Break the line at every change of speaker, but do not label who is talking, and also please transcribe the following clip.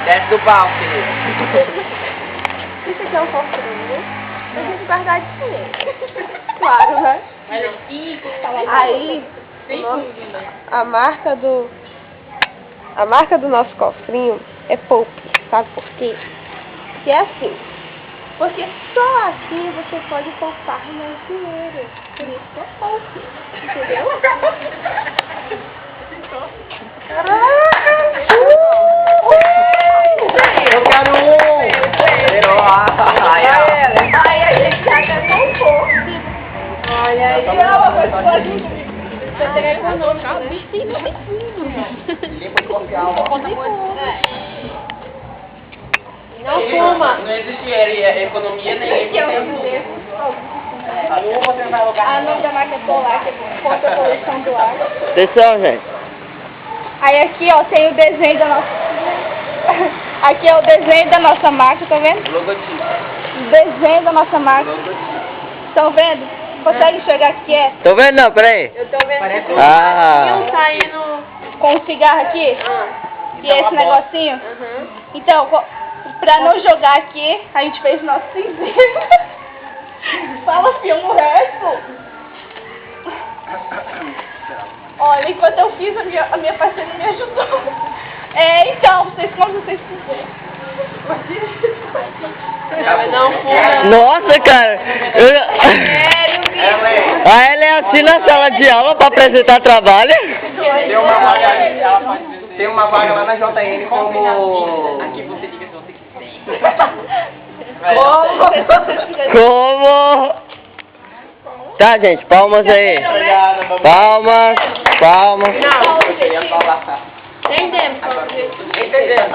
Desce do palco, querido.
Isso aqui é um cofrinho pra gente guardar dinheiro. Claro, né? Aí, a marca do nosso cofrinho é Poupe. Sabe por quê? Que é assim. Porque só aqui você pode poupar mais dinheiro. Por isso que é Poupe. Entendeu?
Eu quero um!
Aí a gente já quer um pouco. Olha aí, você tem que colocar o vestido no fundo.
Limpa de confiar, ó.
Não fuma.
Não existe economia nem
A nome da marca é Polar, que é contra a poluição do ar.
Atenção, gente.
Aí aqui, ó, tem o desenho da nossa... Aqui é o desenho da nossa marca, tá vendo?
logotipo.
O desenho da nossa marca. Estão vendo? Consegue enxergar o que é?
Tô vendo não, peraí.
Eu tô vendo
Parece
que
Ah.
saindo com um cigarro aqui. E
Isso é
esse
uma bosta.
negocinho. Então, pra não jogar aqui, a gente fez o nosso cinzeiro. Fala, filma o resto. Olha, enquanto eu fiz, a minha parceira me ajudou. Então, como vocês quiserem. Não fuma.
Nossa, cara. Ela é assim na sala de aula pra apresentar trabalho?
Tem uma vaga lá na JN como... Aqui você diga se você quiser.
Como? Tá, gente, palmas aí. Palmas, palmas.
Entendemos.
Entendemos.